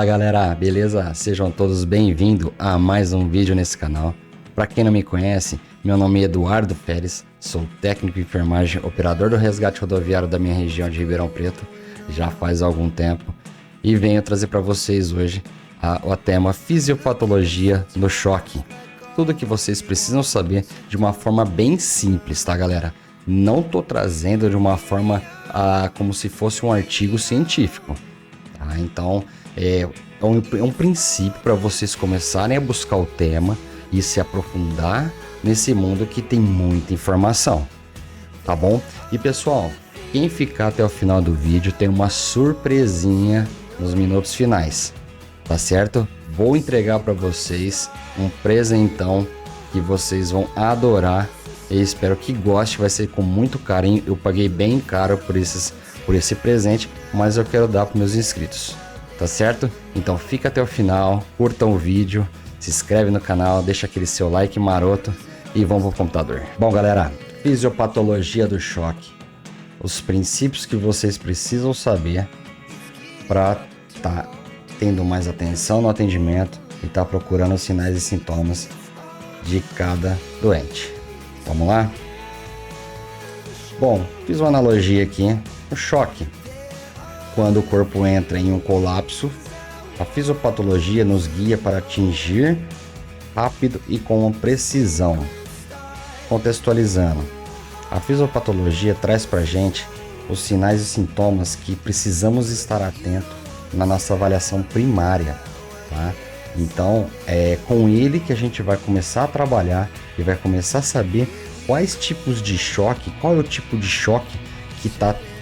Fala galera, beleza? Sejam todos bem-vindos a mais um vídeo nesse canal. Para quem não me conhece, meu nome é Eduardo Pérez, sou técnico de enfermagem, operador do resgate rodoviário da minha região de Ribeirão Preto, já faz algum tempo, e venho trazer para vocês hoje o tema fisiopatologia no choque. Tudo que vocês precisam saber de uma forma bem simples, tá galera? Não tô trazendo de uma forma como se fosse um artigo científico, tá? Então é um princípio para vocês começarem a buscar o tema e se aprofundar nesse mundo que tem muita informação, tá bom? E pessoal, quem ficar até o final do vídeo tem uma surpresinha nos minutos finais, tá certo? Vou entregar para vocês um presentão que vocês vão adorar e espero que goste, vai ser com muito carinho. Eu paguei bem caro por esse presente, mas eu quero dar para meus inscritos, tá certo? Então fica até o final, curtam o vídeo, se inscreve no canal, deixa aquele seu like maroto e vamos pro computador. Bom galera, fisiopatologia do choque, os princípios que vocês precisam saber para tá tendo mais atenção no atendimento e tá procurando os sinais e sintomas de cada doente. Vamos lá? Bom, fiz uma analogia aqui. O choque, quando o corpo entra em um colapso, a fisiopatologia nos guia para atingir rápido e com precisão. Contextualizando, a fisiopatologia traz para a gente os sinais e sintomas que precisamos estar atento na nossa avaliação primária, tá? Então é com ele que a gente vai começar a trabalhar e vai começar a saber quais tipos de choque, qual é o tipo de choque que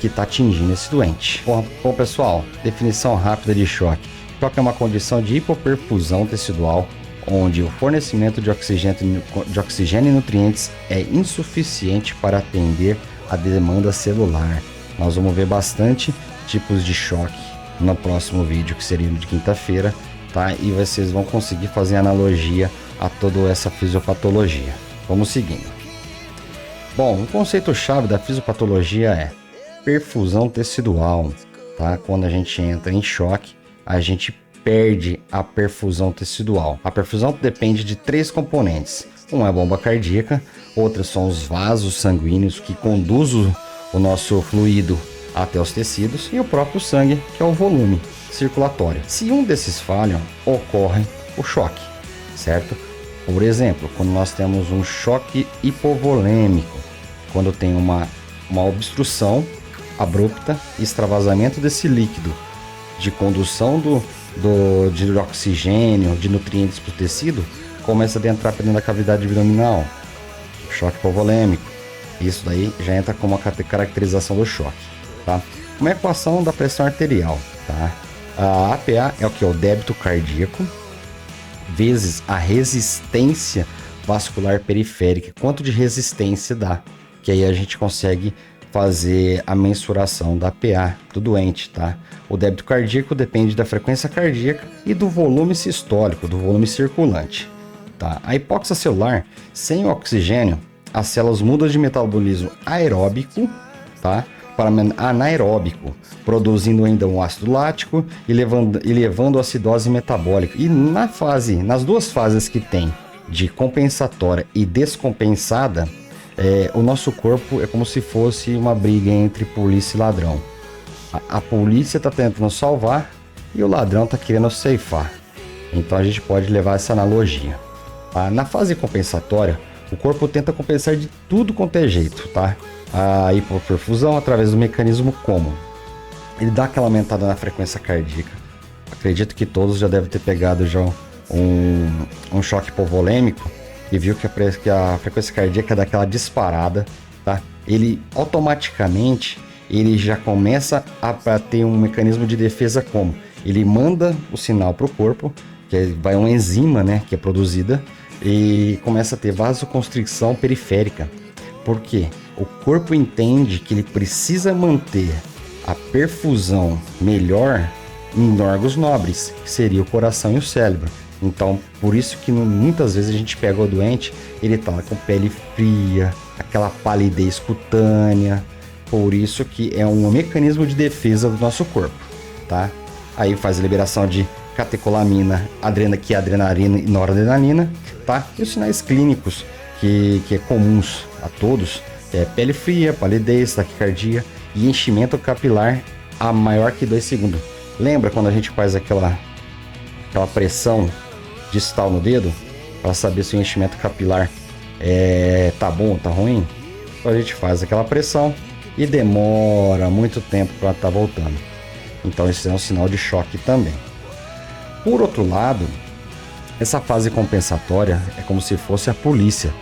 tá atingindo esse doente. Bom pessoal, definição rápida de choque. Choque é uma condição de hipoperfusão tecidual onde o fornecimento de oxigênio e nutrientes é insuficiente para atender a demanda celular. Nós vamos ver bastante tipos de choque no próximo vídeo, que seria de quinta-feira, tá? E vocês vão conseguir fazer analogia a toda essa fisiopatologia. Vamos seguindo. Bom, o conceito-chave da fisiopatologia é perfusão tecidual, tá? Quando a gente entra em choque, a gente perde a perfusão tecidual. A perfusão depende de três componentes. Um é a bomba cardíaca, outros são os vasos sanguíneos que conduzem o nosso fluido até os tecidos e o próprio sangue, que é o volume circulatório. Se um desses falham, ocorre o choque, certo? Por exemplo, quando nós temos um choque hipovolêmico, quando tem uma obstrução abrupta, extravasamento desse líquido de condução de oxigênio, de nutrientes para o tecido, começa a adentrar dentro da cavidade abdominal, choque hipovolêmico. Isso daí já entra como a caracterização do choque, tá? Uma equação da pressão arterial, tá? A APA é o que? O débito cardíaco vezes a resistência vascular periférica. Quanto de resistência dá? Que aí a gente consegue fazer a mensuração da PA do doente, tá? O débito cardíaco depende da frequência cardíaca e do volume sistólico, do volume circulante, tá? A hipóxia celular, sem oxigênio, as células mudam de metabolismo aeróbico, tá? Para anaeróbico, produzindo ainda um ácido lático e levando a acidose metabólica. E nas duas fases que tem de compensatória e descompensada, o nosso corpo é como se fosse uma briga entre polícia e ladrão. A polícia está tentando salvar e o ladrão está querendo ceifar. Então a gente pode levar essa analogia. Na fase compensatória, o corpo tenta compensar de tudo quanto é jeito, tá? A hipoperfusão através do mecanismo como? Ele dá aquela aumentada na frequência cardíaca. Acredito que todos já devem ter pegado já um choque hipovolêmico e viu que a frequência cardíaca dá aquela disparada, tá? Ele automaticamente ele já começa a ter um mecanismo de defesa como? Ele manda o sinal para o corpo, que vai uma enzima, né, que é produzida, e começa a ter vasoconstricção periférica. Por quê? O corpo entende que ele precisa manter a perfusão melhor em órgãos nobres, que seria o coração e o cérebro. Então, por isso que muitas vezes a gente pega o doente, ele tá com pele fria, aquela palidez cutânea. Por isso que é um mecanismo de defesa do nosso corpo, tá? Aí faz a liberação de catecolamina, que é adrenalina e noradrenalina, tá? E os sinais clínicos que é comuns a todos é pele fria, palidez, taquicardia e enchimento capilar a maior que 2 segundos. Lembra quando a gente faz aquela pressão distal no dedo para saber se o enchimento capilar tá bom ou tá ruim? Então a gente faz aquela pressão e demora muito tempo para estar voltando. Então esse é um sinal de choque também. Por outro lado, essa fase compensatória é como se fosse a polícia,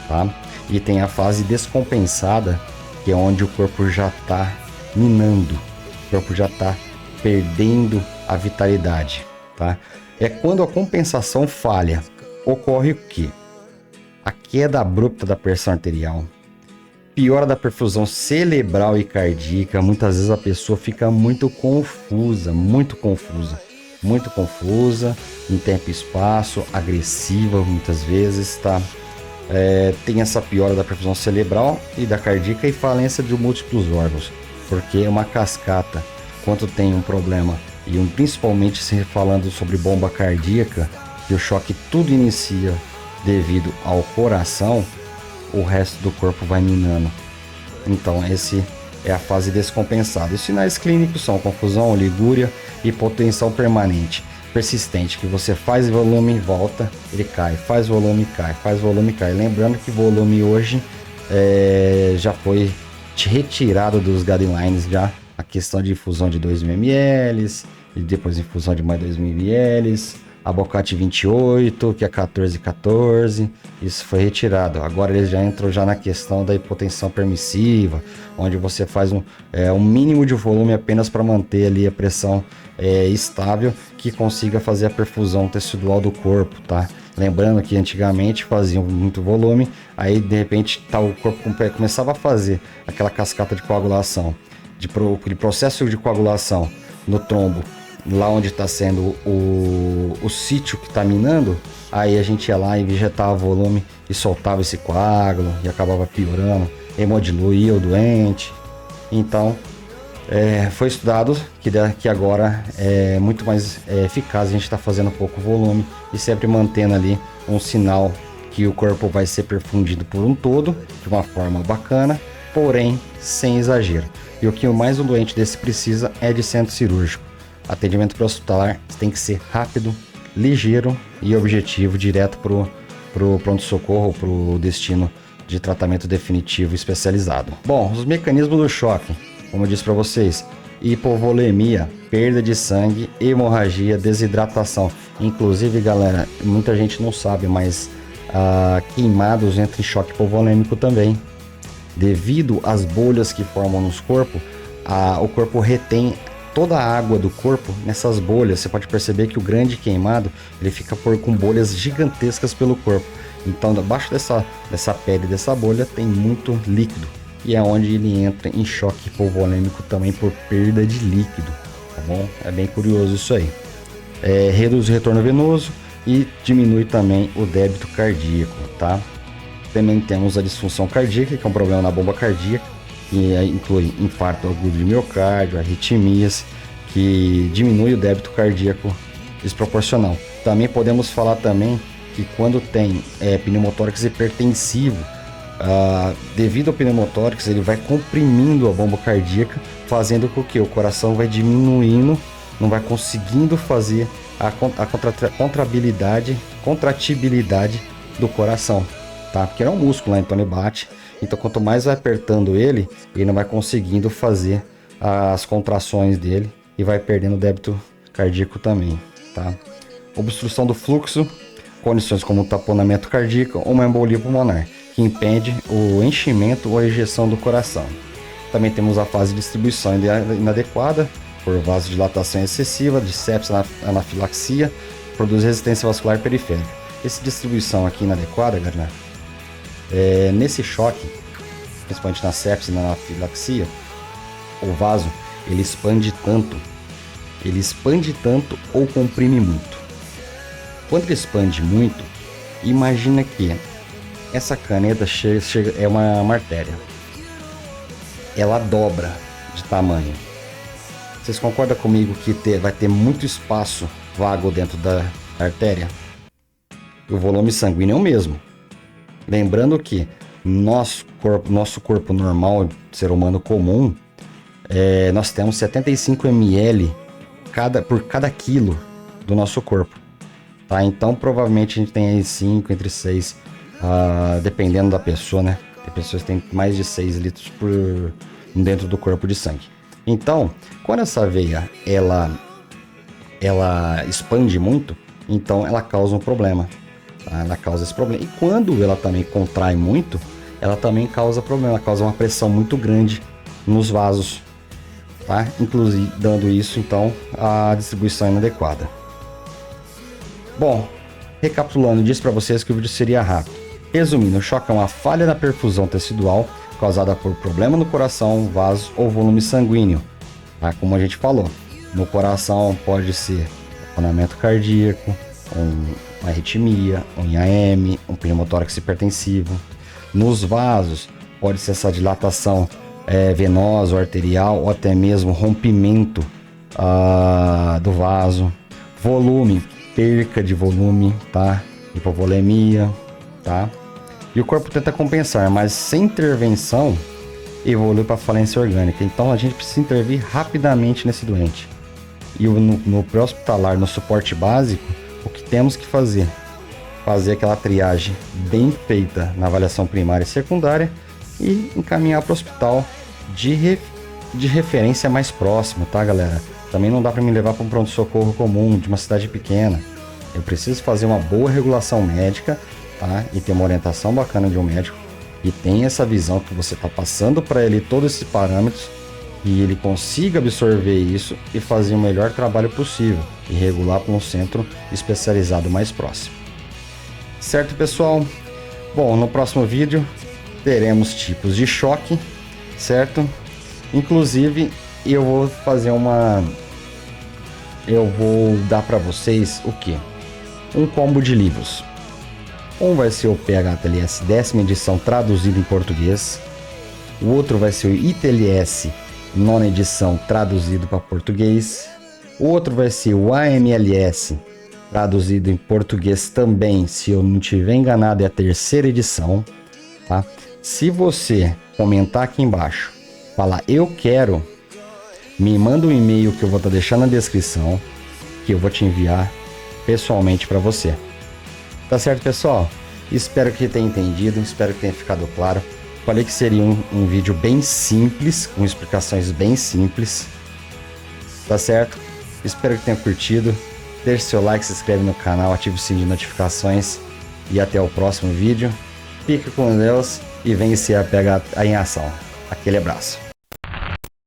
tá? E tem a fase descompensada, que é onde o corpo já está minando, o corpo já está perdendo a vitalidade, tá? É quando a compensação falha, ocorre o quê? A queda abrupta da pressão arterial, piora da perfusão cerebral e cardíaca. Muitas vezes a pessoa fica muito confusa em tempo e espaço, agressiva muitas vezes, tá? Tem essa piora da perfusão cerebral e da cardíaca e falência de múltiplos órgãos, porque é uma cascata. Quando tem um problema, principalmente se falando sobre bomba cardíaca, que o choque tudo inicia devido ao coração, o resto do corpo vai minando. Então esse é a fase descompensada. Os sinais clínicos são confusão, oligúria, hipotensão permanente, persistente, que você faz volume, volta, ele cai, faz volume, cai, faz volume, cai. Lembrando que volume hoje já foi retirado dos guidelines, já a questão de infusão de 2.000 ml e depois infusão de mais 2.000 ml, a Bocate 28, que é 14, isso foi retirado. Agora eles já entram na questão da hipotensão permissiva, onde você faz um mínimo de volume apenas para manter ali a pressão estável, que consiga fazer a perfusão tecidual do corpo, tá? Lembrando que antigamente faziam muito volume, aí de repente o corpo começava a fazer aquela cascata de coagulação, de processo de coagulação no trombo, lá onde está sendo o sítio que está minando. Aí a gente ia lá e injetava volume e soltava esse coágulo e acabava piorando, hemodiluía o doente. Então foi estudado que agora é muito mais eficaz a gente está fazendo pouco volume e sempre mantendo ali um sinal que o corpo vai ser perfundido por um todo de uma forma bacana, porém sem exagero. E o que mais um doente desse precisa é de centro cirúrgico. Atendimento pré-hospitalar tem que ser rápido, ligeiro e objetivo, direto pro pronto-socorro ou pro destino de tratamento definitivo especializado. Bom, os mecanismos do choque, como eu disse para vocês: hipovolemia, perda de sangue, hemorragia, desidratação. Inclusive, galera, muita gente não sabe, mas queimados entram em choque hipovolêmico também. Devido às bolhas que formam nos corpos, o corpo retém toda a água do corpo nessas bolhas. Você pode perceber que o grande queimado ele fica com bolhas gigantescas pelo corpo. Então, abaixo dessa pele, dessa bolha, tem muito líquido. E é onde ele entra em choque hipovolêmico também por perda de líquido, tá bom? É bem curioso isso aí. Reduz o retorno venoso e diminui também o débito cardíaco, tá? Também temos a disfunção cardíaca, que é um problema na bomba cardíaca, que inclui infarto agudo de miocárdio, arritmias, que diminui o débito cardíaco desproporcional. Também podemos falar também que quando tem pneumotórax hipertensivo, devido ao pneumotórax, ele vai comprimindo a bomba cardíaca, fazendo com que o coração vai diminuindo, não vai conseguindo fazer a contratibilidade do coração, tá? Porque é um músculo, né? Então ele bate. Então quanto mais vai apertando ele não vai conseguindo fazer as contrações dele e vai perdendo o débito cardíaco também, tá? Obstrução do fluxo, condições como taponamento cardíaco ou uma embolia pulmonar, que impede o enchimento ou a ejeção do coração. Também temos a fase de distribuição inadequada, por vasodilatação excessiva, de sepsis, anafilaxia, produz resistência vascular periférica. Essa distribuição aqui inadequada, galera, nesse choque, principalmente na sepsis e na anafilaxia, o vaso ele expande tanto ou comprime muito. Quando ele expande muito, imagina que essa caneta é uma artéria, ela dobra de tamanho. Vocês concordam comigo que vai ter muito espaço vago dentro da artéria? O volume sanguíneo é o mesmo. Lembrando que nosso corpo normal, ser humano comum, nós temos 75 ml por cada quilo do nosso corpo. Tá? Então, provavelmente a gente tem aí 5, entre 6, dependendo da pessoa, né? Tem pessoas que têm mais de 6 litros dentro do corpo de sangue. Então, quando essa veia ela expande muito, então ela causa um problema. Tá? Ela causa esse problema. E quando ela também contrai muito, ela também causa problema. Ela causa uma pressão muito grande nos vasos. Tá? Inclusive, dando isso, então, a distribuição inadequada. Bom, recapitulando, disse para vocês que o vídeo seria rápido. Resumindo, o choque é uma falha na perfusão tecidual causada por problema no coração, vaso ou volume sanguíneo. Tá? Como a gente falou, no coração pode ser acionamento cardíaco, uma arritmia, um IAM, um pneumotórax hipertensivo. Nos vasos, pode ser essa dilatação venosa ou arterial, ou até mesmo rompimento do vaso. Volume, perca de volume, tá? Hipovolemia, tá? E o corpo tenta compensar, mas sem intervenção evolui para falência orgânica. Então a gente precisa intervir rapidamente nesse doente. E no pré-hospitalar, no suporte básico, o que temos que fazer? Fazer aquela triagem bem feita na avaliação primária e secundária e encaminhar para o hospital de referência mais próximo, tá, galera? Também não dá para me levar para um pronto-socorro comum de uma cidade pequena. Eu preciso fazer uma boa regulação médica, tá? E ter uma orientação bacana de um médico e tem essa visão que você está passando para ele todos esses parâmetros e ele consiga absorver isso e fazer o melhor trabalho possível e regular para um centro especializado mais próximo. Certo, pessoal? Bom, no próximo vídeo teremos tipos de choque, certo? Inclusive, eu vou dar para vocês o que? Um combo de livros. Um vai ser o PHTLS 10ª edição traduzido em português. O outro vai ser o ITLS 9ª edição traduzido para português. O outro vai ser o AMLS traduzido em português também, se eu não estiver enganado, é a 3ª edição. Tá? Se você comentar aqui embaixo, falar eu quero, me manda um e-mail que eu vou estar deixando na descrição, que eu vou te enviar pessoalmente para você. Tá certo, pessoal? Espero que tenha entendido, espero que tenha ficado claro. Falei que seria um vídeo bem simples, com explicações bem simples. Tá certo? Espero que tenha curtido. Deixe seu like, se inscreve no canal, ative o sininho de notificações. E até o próximo vídeo. Fique com Deus e venha se apegar em ação. Aquele abraço.